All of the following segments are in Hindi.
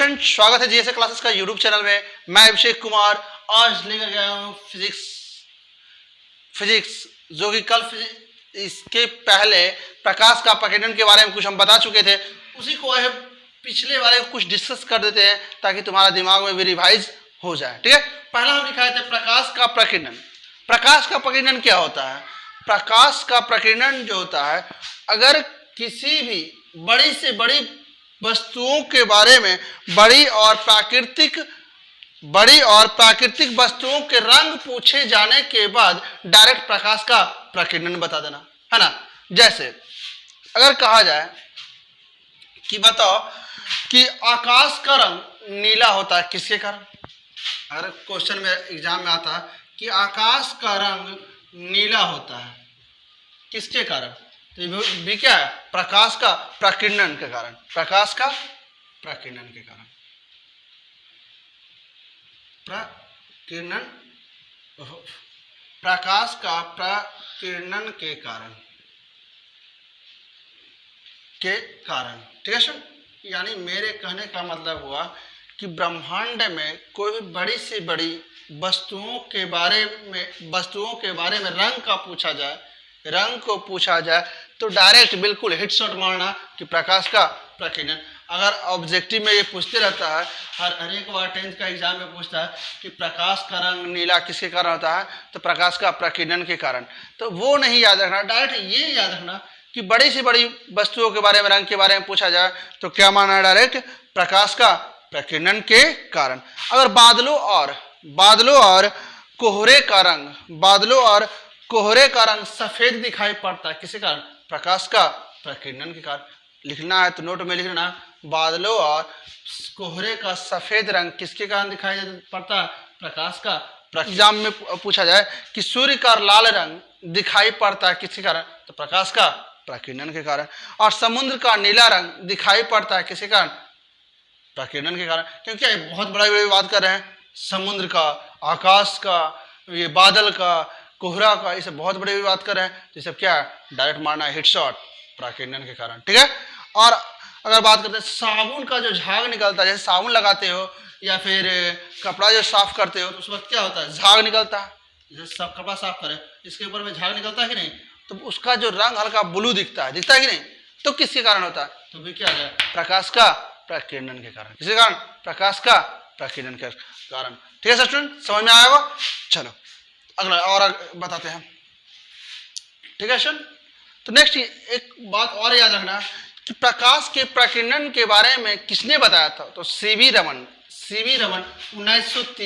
स्टूडेंट, स्वागत है जीएसए क्लासेस का यूट्यूब चैनल में। मैं अभिषेक कुमार आज लेकर गया हूँ फिजिक्स जो कि कल इसके पहले प्रकाश का प्रकीर्णन के बारे में कुछ हम बता चुके थे, उसी को है पिछले वाले को कुछ डिस्कस कर देते हैं ताकि तुम्हारा दिमाग में भी रिवाइज हो जाए। ठीक है, पहला हम दिखाए थे प्रकाश का प्रकीर्णन। प्रकाश का प्रकीर्णन क्या होता है? प्रकाश का प्रकीर्णन जो होता है, अगर किसी भी बड़ी से बड़ी वस्तुओं के बारे में बड़ी और प्राकृतिक वस्तुओं के रंग पूछे जाने के बाद डायरेक्ट प्रकाश का प्रकीर्णन बता देना, है ना। जैसे अगर कहा जाए कि बताओ कि आकाश का रंग नीला होता है, किसके कारण? अगर क्वेश्चन में एग्जाम में आता है कि आकाश का रंग नीला होता है, किसके कारण? तो भी क्या है? प्रकाश का प्रकीर्णन के कारण। प्रकाश का प्रकीर्णन के कारण, प्रकाश का प्रकीर्णन के कारण ठीक है सर। यानी मेरे कहने का मतलब हुआ कि ब्रह्मांड में कोई भी बड़ी से बड़ी वस्तुओं के बारे में रंग को पूछा जाए तो डायरेक्ट बिल्कुल हिट शॉट मारना कि प्रकाश का प्रकीर्णन। अगर ऑब्जेक्टिव में ये पूछते रहता है, हर एक बार 10th का एग्जाम में पूछता है कि प्रकाश का रंग नीला किसके कारण होता है, तो प्रकाश का प्रकीर्णन के कारण। तो वो नहीं याद रखना, डायरेक्ट ये याद रखना कि बड़ी से बड़ी वस्तुओं के बारे में रंग के बारे में पूछा जाए तो क्या मानना है? डायरेक्ट प्रकाश का प्रकीर्णन के कारण। अगर बादलों और कोहरे का रंग सफेद दिखाई पड़ता है, किसी कारण? प्रकाश का प्रकीर्णन के कारण। लिखना है तो नोट में लिखना, बादलों और कोहरे का सफेद रंग किसके कारण दिखाई पड़ता है? प्रकाश का। एग्जाम में पूछा जाए कि सूर्य का लाल रंग दिखाई पड़ता है, किसके कारण? तो प्रकाश का प्रकीर्णन के कारण। और समुद्र का नीला रंग दिखाई पड़ता है, किसके कारण? प्रकीर्णन के कारण। क्योंकि बहुत बड़ी बात कर रहे हैं, समुद्र का, आकाश का, ये बादल का, कोहरा का, ये सब बहुत बड़ी बात कर रहे हैं, तो ये सब क्या है? डायरेक्ट मारना है हिट शॉट प्रकीर्णन के कारण। ठीक है। और अगर बात करते हैं साबुन का जो झाग निकलता है, जैसे साबुन लगाते हो या फिर कपड़ा जो साफ करते हो तो उस वक्त क्या होता है? झाग निकलता है। जैसे सब कपड़ा साफ करें, इसके ऊपर में झाग निकलता है कि नहीं? तो उसका जो रंग हल्का ब्लू दिखता है कि नहीं? तो किसके कारण होता है? तो भी क्या है? प्रकाश का प्रकीर्णन के कारण। किसके कारण? प्रकाश का प्रकीर्णन के कारण। ठीक है सर स्टूडेंट, समझ में आएगा? चलो अगला और बताते हैं। ठीक है सर। तो नेक्स्ट एक बात और याद रखना कि प्रकाश के प्रकीर्णन के बारे में किसने बताया था? तो सीवी रमन 1930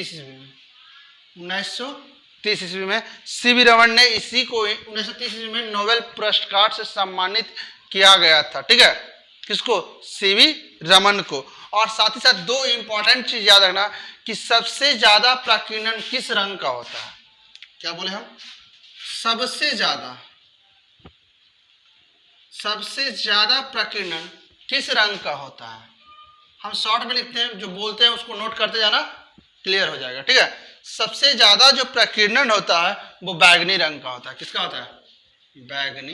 ईस्वी में सीवी रमन ने इसी को 1930 ईस्वी में नोबेल पुरस्कार से सम्मानित किया गया था। ठीक है, किसको? सीवी रमन को। और साथ ही साथ दो इंपॉर्टेंट चीज याद रखना कि सबसे ज्यादा प्रकीर्णन किस रंग का होता है? क्या बोले हम? सबसे ज्यादा प्रकीर्णन किस रंग का होता है? हम शॉर्ट में लिखते हैं, जो बोलते हैं उसको नोट करते जाना, क्लियर हो जाएगा। ठीक है, सबसे ज्यादा जो प्रकीर्णन होता है वो बैगनी रंग का होता है। किसका होता है? बैगनी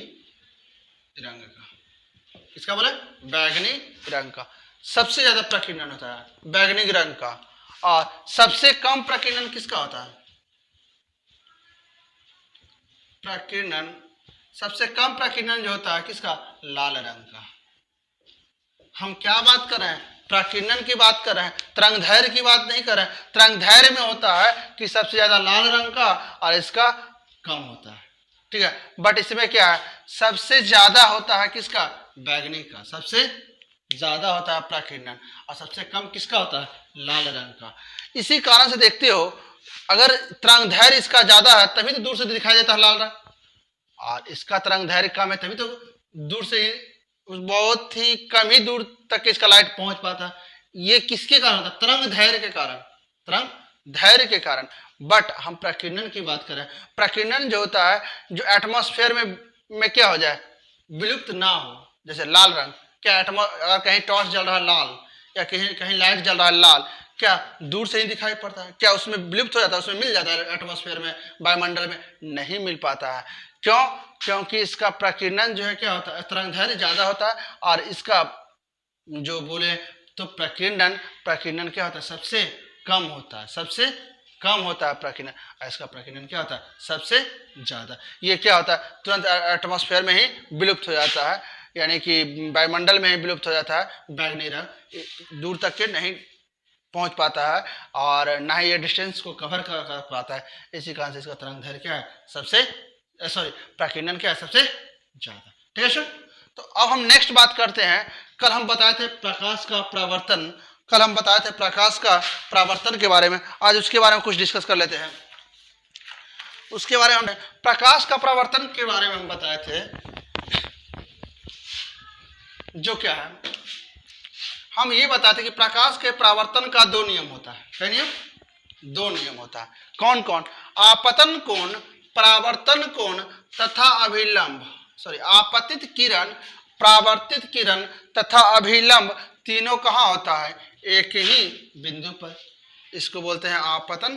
रंग का। किसका बोले? बैगनी रंग का सबसे ज्यादा प्रकीर्णन होता है बैगनी रंग का। और सबसे कम प्रकीर्णन किसका होता है? सबसे कम प्रकीर्णन जो होता है किसका? लाल रंग का। हम क्या बात कर रहे हैं? प्रकीर्णन की बात कर रहे हैं, तरंगदैर्घ्य की बात नहीं कर रहे हैं। तरंगदैर्घ्य में होता है कि सबसे ज्यादा लाल रंग का और इसका कम होता है। ठीक है, बट इसमें क्या है? सबसे ज्यादा होता है किसका? बैगनी का सबसे ज्यादा होता है प्रकीर्णन, और सबसे कम किसका होता है? लाल रंग का। इसी कारण से देखते हो, अगर तरंगदैर्घ्य इसका ज्यादा है तभी तो दूर से दिखाई देता है लाल रंग, और इसका तरंगदैर्घ्य कम है तभी तो दूर से ही, बहुत ही कम ही दूर तक इसका लाइट पहुंच पाता। ये किसके कारण होता है? तरंगदैर्घ्य के कारण। बट हम प्रकीर्णन की बात करें, प्रकीर्णन जो होता है जो एटमॉस्फेयर में क्या हो जाए? विलुप्त ना हो। जैसे लाल रंग, क्या अगर कहीं टॉर्च जल रहा है लाल, या कहीं लाइट जल रहा है लाल, क्या दूर से ही दिखाई पड़ता है? क्या उसमें विलुप्त हो जाता है? उसमें मिल जाता है एटमॉस्फेयर में, वायुमंडल में? नहीं मिल पाता है। क्यों? क्योंकि इसका प्रकीर्णन जो है क्या होता है? तरंगदैर्घ्य ज्यादा होता है, और इसका जो बोले तो प्रकीर्णन क्या होता है, सबसे कम होता है, सबसे कम होता है प्रकीर्णन, और इसका प्रकीर्णन क्या होता है, सबसे ज्यादा। ये क्या होता है, तुरंत एटमॉस्फेयर में ही विलुप्त हो जाता है, यानी कि वायुमंडल में ही विलुप्त हो जाता है। बैगनी रंग दूर तक के नहीं पहुंच पाता है और ना ही ये डिस्टेंस को कवर कर पाता है। इसी कारण से इसका तरंग दैर्घ्य क्या है, सबसे सॉरी प्रकीर्णन क्या है, सबसे ज्यादा। ठीक है सर। तो अब हम नेक्स्ट बात करते हैं। कल हम बताए थे प्रकाश का परावर्तन, कल हम बताए थे प्रकाश का परावर्तन के बारे में, आज उसके बारे में कुछ डिस्कस कर लेते हैं। उसके बारे में प्रकाश का परावर्तन के बारे में हम बताए थे, जो क्या है, हम ये बताते कि प्रकाश के परावर्तन का दो नियम होता है। क्या नियम, दो नियम होता है। कौन कौन, आपतन कोण, परावर्तन कोण तथा अभिलंब, सॉरी आपतित किरण, परावर्तित किरण तथा अभिलंब तीनों कहाँ होता है, एक ही बिंदु पर। इसको बोलते हैं आपतन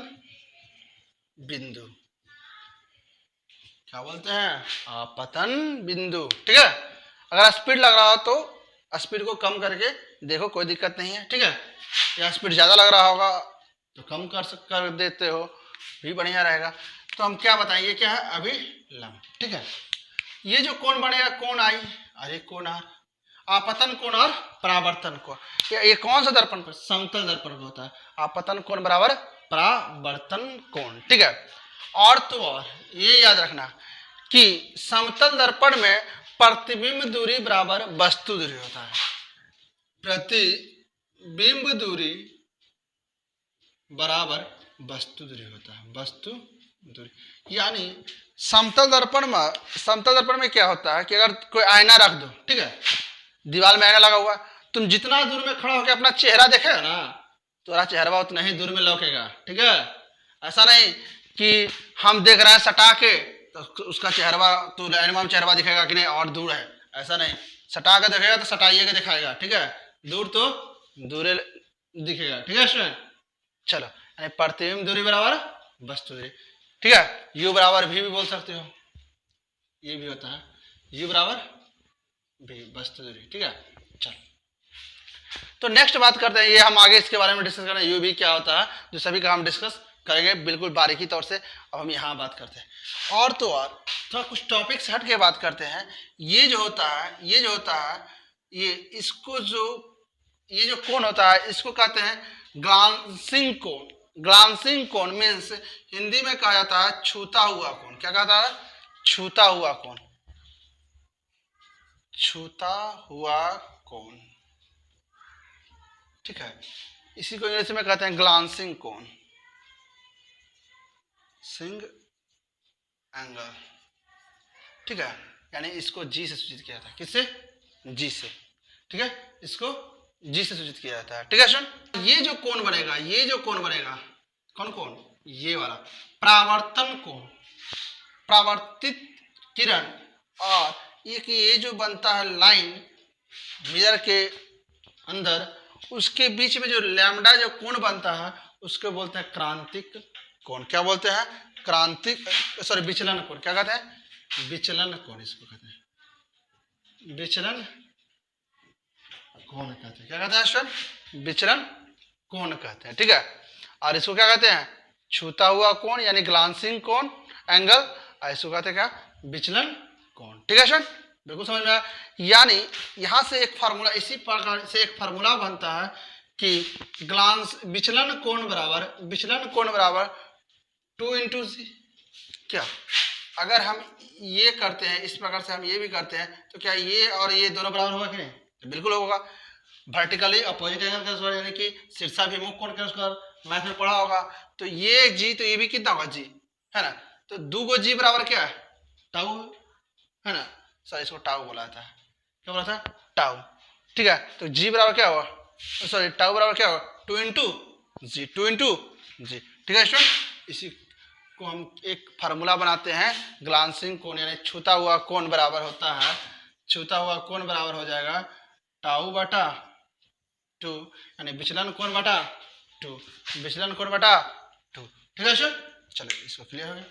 बिंदु। क्या बोलते हैं, आपतन बिंदु। ठीक है। अगर स्पीड लग रहा हो तो स्पीड को कम करके देखो, कोई दिक्कत नहीं है। ठीक है। या स्पीड ज्यादा लग रहा होगा तो कम कर देते हो, भी बढ़िया रहेगा। तो हम क्या बताएंगे, क्या है, अभिलंब। ठीक है। ये जो कोण बनेगा, कोण आई और एक कोण आर, आपतन कोण और परावर्तन कोण। ये कौन सा दर्पण पर, समतल दर्पण पर होता है। आपतन कोण बराबर परावर्तन कोण। ठीक है। और तो और ये याद रखना कि समतल दर्पण में प्रतिबिंब दूरी बराबर वस्तु दूरी होता है। प्रतिबिंब दूरी बराबर वस्तु दूरी होता है, वस्तु दूरी। यानी समतल दर्पण में क्या होता है कि अगर कोई आईना रख दो, ठीक है, दीवार में आईना लगा हुआ, तुम जितना दूर में खड़ा होकर अपना चेहरा देखेगा ना, तुम्हारा चेहरा उतना ही दूर में लौकेगा। ठीक है। ऐसा नहीं कि हम देख रहे हैं सटा के तो उसका चेहरा, तो आईना में चेहरा दिखेगा कि नहीं और दूर है, ऐसा नहीं। सटा के देखेगा तो सटाइए के दिखाएगा। ठीक है। दूर तो दूर दिखेगा। ठीक है स्टूडेंट। चलो, प्रतिबिंब दूरी बराबर वस्तु दूरी। ठीक है। यू बराबर भी बोल सकते हो, ये भी होता है यू बराबर भी, वस्तु दूरी। ठीक है। चलो, तो नेक्स्ट बात करते हैं, ये हम आगे इसके बारे में डिस्कस करें, यू भी क्या होता है, जो सभी का हम डिस्कस करेंगे बिल्कुल बारीकी तौर से। अब हम यहाँ बात करते हैं, और तो और थोड़ा कुछ टॉपिक्स हट के बात करते हैं। ये जो होता है, ये इसको ये जो कोण होता है, इसको कहते हैं ग्लांसिंग कोण। ग्लांसिंग कोण मीन्स हिंदी में कहा जाता है छूता हुआ कोण। क्या कहता है, छूता हुआ कोण, छूता हुआ कोण। ठीक है। इसी को इंग्लिश में कहते हैं ग्लांसिंग कोण, सिंग एंगल। ठीक है। यानी इसको जी से सूचित किया जाता है, किससे, जी से। ठीक है। इसको जी से सूचित किया जाता है। ठीक है सुन, ये जो कोण बनेगा, ये जो कोण बनेगा, कौन कोण, ये वाला परावर्तन कोण, परावर्तित किरण, और ये जो बनता है लाइन मिरर के अंदर, उसके बीच में जो लैम्डा जो कोण बनता है, उसको बोलते हैं क्रांतिक कोण। क्या बोलते हैं, क्रांतिक, सॉरी विचलन कोण। क्या कहते हैं, विचलन कोण इसको कहते हैं, विचलन कोण कहते हैं। क्या कहते हैं सर, विचलन कोण कहते हैं। ठीक है। और इसको क्या कहते हैं, छूता हुआ कोण, यानी ग्लांसिंग कोण एंगल, और इसको कहते हैं क्या, विचलन कोण। ठीक है सर, बिल्कुल समझ में आया। यानी यहां से एक फार्मूला, इसी प्रकार से एक फार्मूला बनता है कि विचलन कोण बराबर 2 × जी। क्या, अगर हम ये करते हैं, इस प्रकार से हम ये भी करते हैं, तो क्या ये और ये दोनों बराबर होगा कि नहीं, तो बिल्कुल होगा। वर्टिकली अपोजिट एंगल का स्क्वायर, यानी कि शीर्षाभिमुख कोण का स्क्वायर मैथ में पढ़ा होगा। तो ये जी, तो ये भी कितना होगा, जी, है ना। तो 2 गो जी बराबर क्या है, टाउ, है ना। सॉरी, इसको टाउ बोला था, क्या बोला था, टाउ। ठीक है। तो जी बराबर क्या हुआ, सॉरी टाउ बराबर क्या होगा, 2 × जी, 2 × जी। ठीक है स्टूडेंट। इसी को हम एक फार्मूला बनाते हैं, ग्लांसिंग कोण, यानी छूता हुआ कोण बराबर होता है, छूता हुआ कोण बराबर हो जाएगा टाउ बटा 2, यानी विचलन कोण बटा 2, विचलन कोण बटा 2। ठीक है सर। चलो, इसको क्लियर हो गया।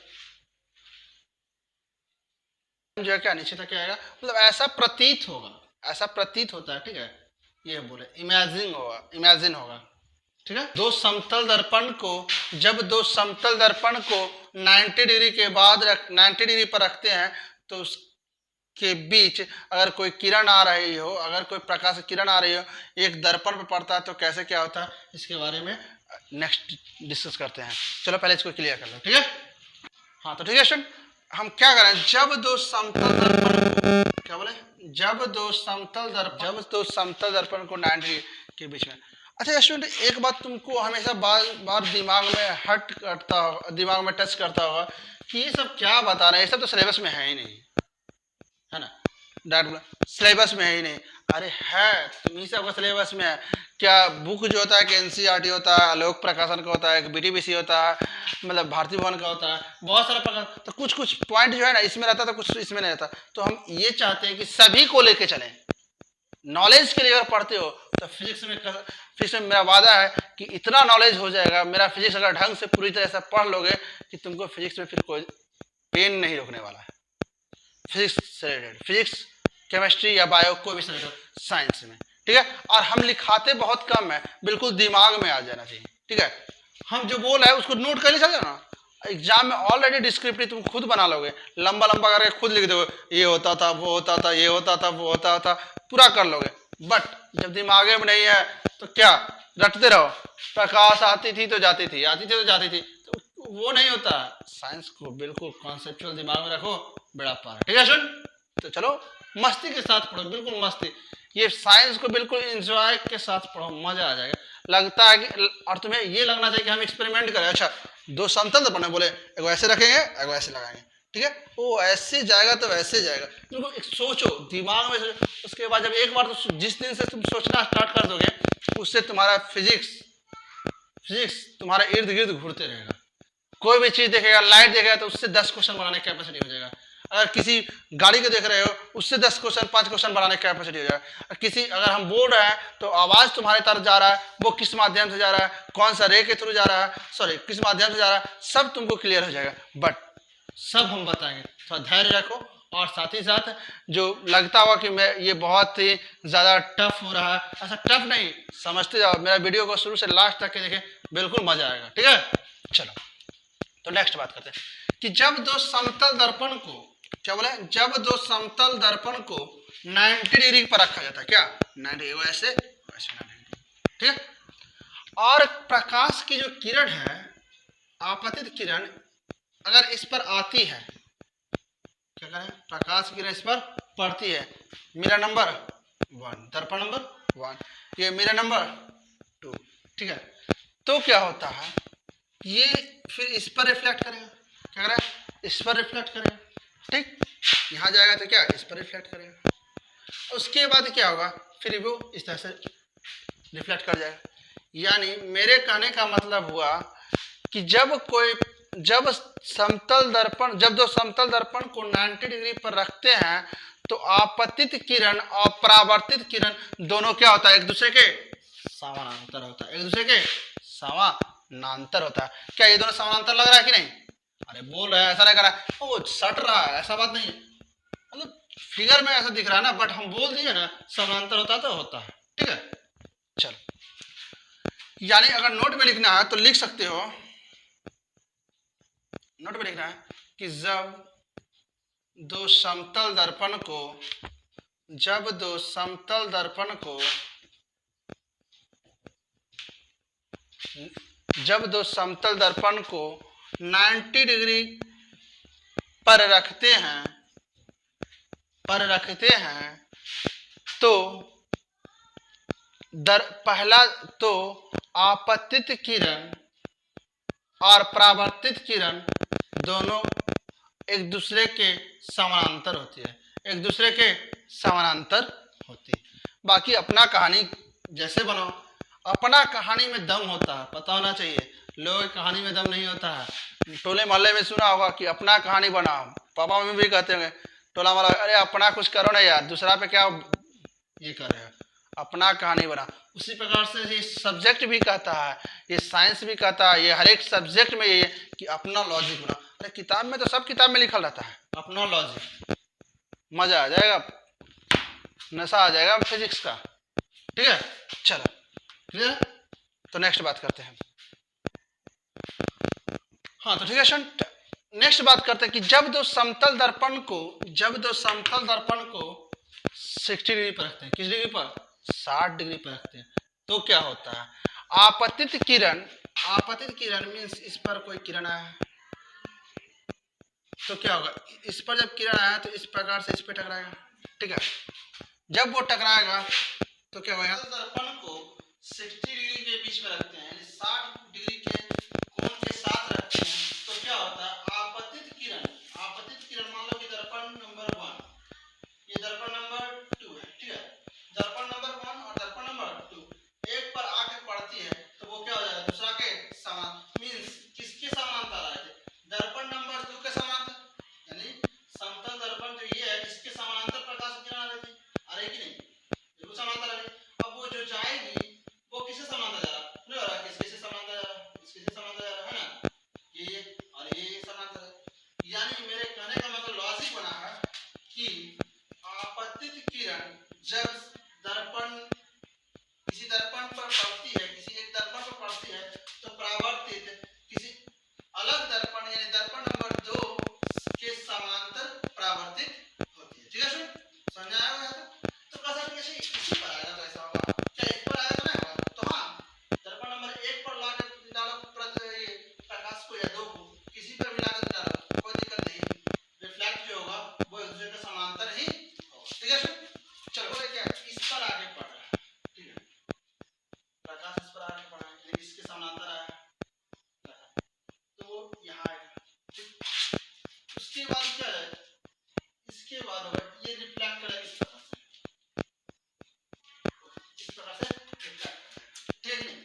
जो है क्या, नीचे तक क्या आएगा, मतलब ऐसा प्रतीत होगा, ऐसा प्रतीत होता है। ठीक है। ये बोले इमेजिन होगा, इमेजिन होगा, ठीक है। दो समतल दर्पण को जब दो समतल दर्पण को 90 डिग्री के बाद 90 डिग्री पर रखते हैं तो उसके बीच अगर कोई किरण आ रही हो, अगर कोई प्रकाश की किरण आ रही हो, एक दर्पण पर पड़ता है तो कैसे क्या होता है, इसके बारे में नेक्स्ट डिस्कस करते हैं। चलो पहले इसको क्लियर कर लो, ठीक है। हाँ तो ठीक है स्टूडेंट, हम क्या करें, जब दो समतल दर्पण क्या बोले, जब दो समतल दर्पण को 90 के बीच में। अच्छा स्टूडेंट, एक बात तुमको हमेशा बार बार दिमाग में हट करता होगा, दिमाग में टच करता होगा कि ये सब क्या बता रहे हैं, ये सब तो सिलेबस में है ही नहीं, है ना। डायरेक्ट सिलेबस में है ही नहीं। अरे है, तुम्ही सबका सिलेबस में है। क्या बुक जो होता है कि एनसीईआरटी होता है, आलोक प्रकाशन का होता है, बीटीबीसी होता है, मतलब भारतीय भवन का होता है, बहुत सारा प्रकार, तो कुछ कुछ पॉइंट जो है ना इसमें रहता था, कुछ इसमें नहीं रहता। तो हम ये चाहते हैं कि सभी को लेके चलें। नॉलेज के लिए अगर पढ़ते हो तो फिजिक्स में मेरा वादा है कि इतना नॉलेज हो जाएगा, मेरा फिजिक्स अगर ढंग से पूरी तरह से पढ़ लोगे कि तुमको फिजिक्स में फिर कोई पेन नहीं रोकने वाला है। फिजिक्स से रिलेटेड, फिजिक्स केमिस्ट्री या बायो कोई भी रिलेटेड साइंस में, ठीक है। और हम लिखाते बहुत कम है, बिल्कुल दिमाग में आ जाना चाहिए, ठीक है। हम जो बोल रहे हैं उसको नोट कर ले चल ना, एग्जाम में ऑलरेडी डिस्क्रिप्टिव तुम खुद बना लोगे, लंबा लंबा करके खुद लिख दोगे, ये होता था, वो होता था, ये होता था, वो होता था, पूरा कर लोगे। बट जब दिमागे में नहीं है तो क्या रटते रहो, प्रकाश आती थी तो जाती थी, आती थी तो जाती थी, तो वो नहीं होता। साइंस को बिल्कुल कॉन्सेप्चुअल दिमाग में रखो, बड़ा पार, ठीक है सुन। तो चलो मस्ती के साथ पढ़ो, बिल्कुल मस्ती, ये साइंस को बिल्कुल एंजॉय के साथ पढ़ो, मजा आ जाएगा। लगता है कि, और तुम्हें ये लगना चाहिए कि हम एक्सपेरिमेंट करें। अच्छा दो समतल दर्पण बोले, एगो ऐसे रखेंगे, एगो ऐसे लगाएंगे, ठीक है, वो ऐसे जाएगा तो वैसे जाएगा। तुमको एक सोचो, दिमाग में सोचो, उसके बाद जब एक बार तो जिस दिन से तुम सोचना स्टार्ट कर दोगे, उससे तुम्हारा फिजिक्स तुम्हारा इर्द गिर्द घूरते रहेगा। कोई भी चीज देखेगा, लाइट देखेगा तो उससे 10 क्वेश्चन बनाने की कैपेसिटी हो जाएगा। अगर किसी गाड़ी को देख रहे हो उससे 10 क्वेश्चन 5 क्वेश्चन बनाने की कैपेसिटी हो जाएगा। किसी अगर हम बोल रहे हैं तो आवाज तुम्हारे तरफ जा रहा है, वो किस माध्यम से जा रहा है, कौन सा रे के थ्रू जा रहा है, सॉरी किस माध्यम से जा रहा है, सब तुमको क्लियर हो जाएगा। बट सब हम बताएंगे, थोड़ा धैर्य रखो। और साथ ही साथ जो लगता हुआ कि मैं ये बहुत ही ज्यादा टफ हो रहा है, ऐसा टफ नहीं, समझते जाओ। मेरा वीडियो को शुरू से लास्ट तक के देखें, बिल्कुल मजा आएगा, ठीक है। चलो तो नेक्स्ट बात करते हैं कि जब दो समतल दर्पण को, क्या बोले, जब दो समतल दर्पण को 90 डिग्री पर रखा जाता है, क्या 90 ऐसे 90, ठीक है। और प्रकाश की जो किरण है, आपतित किरण अगर इस पर आती है, क्या करें, प्रकाश की किरण इस पर पड़ती है, मिरर नंबर 1, दर्पण नंबर 1, ये मिरर नंबर 2, ठीक है। तो क्या होता है, ये फिर इस पर रिफ्लेक्ट करेगा, क्या करेगा, इस पर रिफ्लेक्ट करेगा, ठीक, यहाँ जाएगा तो क्या इस पर रिफ्लेक्ट करेगा। उसके बाद क्या होगा, फिर वो इस तरह से रिफ्लेक्ट कर जाएगा। यानी मेरे कहने का मतलब हुआ कि जब दो समतल दर्पण को 90 डिग्री पर रखते हैं तो आपतित किरण और परावर्तित किरण दोनों क्या होता है, एक दूसरे के समानांतर होता है, एक दूसरे के समानांतर होता है। क्या ये दोनों समानांतर लग रहा है कि नहीं? अरे बोल रहा है, ऐसा नहीं कर रहा है, वो सट रहा है, ऐसा बात नहीं है, मतलब फिगर में ऐसा दिख रहा है ना, बट हम बोल दीजिए ना समानांतर होता है तो होता है, ठीक है। चलो यानी अगर नोट में लिखना है तो लिख सकते हो, नोट में लिखना है कि जब दो समतल दर्पण को 90 डिग्री पर रखते हैं तो पहला तो आपतित किरण और परावर्तित किरण दोनों एक दूसरे के समानांतर होती है, एक दूसरे के समानांतर होती है। बाकी अपना कहानी जैसे बनाओ, अपना कहानी में दम होता है, पता होना चाहिए। लोगों की कहानी में दम नहीं होता है। टोले मोहल्ले में सुना होगा कि अपना कहानी बनाओ, पापा मम्मी भी कहते होंगे टोला मोहल्ला, अरे अपना कुछ करो ना यार, दूसरा पे क्या ये कर रहे हो, अपना कहानी बना। उसी प्रकार से ये सब्जेक्ट भी कहता है, ये साइंस भी कहता है, ये हर एक सब्जेक्ट में ये कि अपना लॉजिक बना। अरे किताब में तो सब किताब में लिखल रहता है अपना लॉजिक, मजा आ जाएगा, नशा आ जाएगा फिजिक्स का, ठीक है। चलो क्लियर, तो नेक्स्ट बात करते हैं। हाँ तो ठीक है स्टूडेंट, नेक्स्ट बात करते हैं कि जब दो समतल दर्पण को 60 डिग्री पर रखते हैं, किस डिग्री पर, 60 डिग्री पर रखते हैं, तो क्या होता है, आपतित किरण मीन्स इस पर कोई किरण आया है तो क्या होगा, इस पर जब किरण आया तो इस प्रकार से इस पे टकराएगा, ठीक है। जब वो टकराएगा तो क्या होगा, दर्पण को 60 डिग्री के बीच में रखते हैं, यानी 60 डिग्री के कोण के साथ रखते हैं, तो क्या होता है, आपतित किरण मान लो कि दर्पण नंबर 1, ये दर्पण नंबर 2 है, ठीक है। दर्पण नंबर 1 और दर्पण नंबर 2 एक पर आके पड़ती है तो वो क्या हो जाएगा, दूसरा के समान, मींस किसके समांतर आ रहे थे, दर्पण नंबर 2 के समांतर, यानी समतल दर्पण जो ये है इसके समानांतर प्रकाश की किरण आ रही थी, आ रही कि नहीं, बिल्कुल समांतर आ रही। अब वो जो जाएगी वो किससे समांतर जा रहा है, नहीं हो रहा, किसके से समांतर जा रहा है, इसके से समांतर जा रहा है ना, ये और ये समांतर है। यानी मेरे कहने का मतलब लॉजिक बना है कि आपतित किरण जब दर्पण किसी दर्पण पर पड़ती है, किसी एक दर्पण पर पड़ती है तो परावर्तित किसी अलग दर्पण यानी दर्पण नंबर 2 के समांतर परावर्तित होती है, ठीक है सर, समझ आया होगा। तो कैसा कैसे इसी पर आएगा तो ऐसा होगा, क्या इस पर आएगा तो नहीं होगा, तो हाँ दर्पण नंबर 1 पर लाकर डालो प्रकाश को या 2 को किसी पर भी लाकर डालो कोई दिक्कत नहीं, रिफ्लेक्ट जो होगा वो एक दूसरे के समांतर ही होगा, ठीक है सर। चलो क्या इस पर आगे पड़ रहा है, ठीक है, प्रकाश इस पर आगे पड़ रहा है, इसके समांतर आया तो यहाँ आएगा, ठीक। उसके बाद क्या है, इसके बाद होगा ये रिफ्लेक्ट करेगा इस प्रकार से रिफ्लेक्ट करेगा, ठीक है नहीं,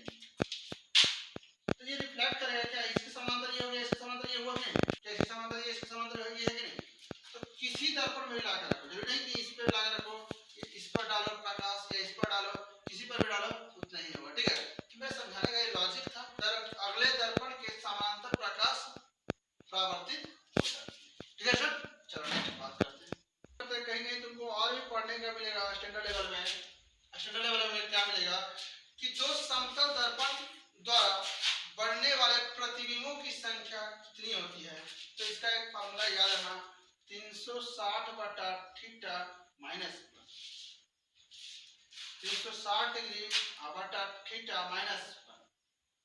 तो ये रिफ्लेक्ट करेगा, क्या इसके समांतर ये हो गया, इसके समांतर ये हुआ नहीं, क्या इसके समांतर ये इसके समांतर ये है कि नहीं, तो किसी दर्पण में लाकर रखो, जरूरी नहीं कि इस पर लाकर रखो, इस पर डालो प्रकाश या इस पर डालो, किसी पर भी डालो उतना ही होगा, ठीक है। मैं समझाने का ये लॉजिक था, अगले दर्पण के समांतर प्रकाश परावर्तित हो जाती है, ठीक है सर। चलो नेक्स्ट बात करते हैं, कहीं कहीं तुमको और भी पढ़ने का मिलेगा स्टैंडर्ड लेवल में, स्टैंडर्ड लेवल में क्या मिलेगा कि दो समतल दर्पण द्वारा बढ़ने वाले प्रतिबिंबों की संख्या कितनी होती है, तो इसका एक फार्मूला याद रखना, 360 बटा थीटा माइनस 360 डिग्री बटा थीटा माइनस,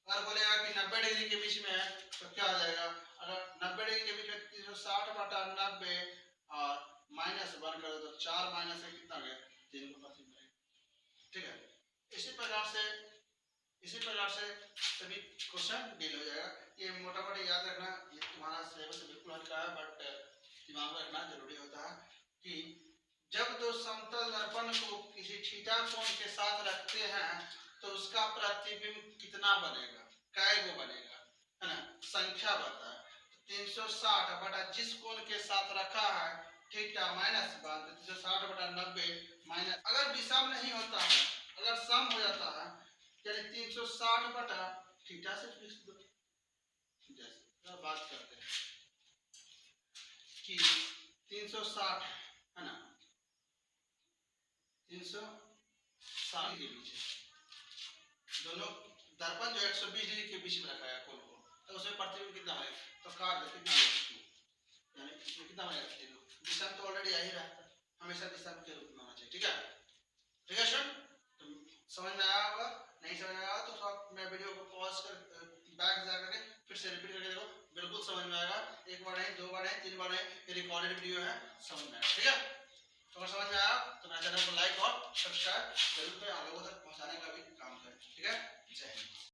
अगर बोलेगा कि 90 डिग्री के बीच में है तो क्या हो जाएगा, अगर 90 डिग्री के बीच में 360 बटा 90 और माइनस 1 कर दो तो 4 माइनस है कितना गया 3 को प्रतिबिंब, ठीक है। इसी प्रकार से सभी क्वेश्चन डील हो जाएगा। ये मोटा मोटी याद रखना, ये तुम्हारा सिलेबस बिल्कुल हल्का है बट दिमाग में रखना जरूरी होता है कि जब दो समतल दर्पण को किसी थीटा कोण के साथ रखते हैं तो उसका प्रतिबिंब कितना बनेगा, कै गो बनेगा, है ना, संख्या बता, 360 बटा जिस कोण के साथ रखा है थीटा माइनस 360 बटा 90 माइनस, अगर विषम नहीं होता है, अगर सम हो जाता है यानी 360 बटा थीटा से फिक्स दो, जैसे बात करते हैं कि 360 है ना, 360 के बीच दोनों दर्पण जो 120 डिग्री के बीच में रखा है कोण को, तो उसमें प्रतिबिंब कितना बनेगा, तो काट दो कितना बनेगा, यानी इसमें कितना बनेगा, दिशा तो ऑलरेडी आ ही रहा है, हमेशा दिशा के रूप में होना चाहिए, ठीक है, ठीक है सर। तो समझ में आया होगा, नहीं समझ में आया तो थोड़ा मैं वीडियो को पॉज कर बैक जा करके फिर से रिपीट करके देखो, बिल्कुल समझ में आएगा, एक बार नहीं, 2 बार नहीं, 3 बार नहीं, ये रिकॉर्डेड वीडियो है, समझ में आएगा, ठीक है। तो अगर समझ में आया तो मेरे चैनल को लाइक और सब्सक्राइब जरूर करें।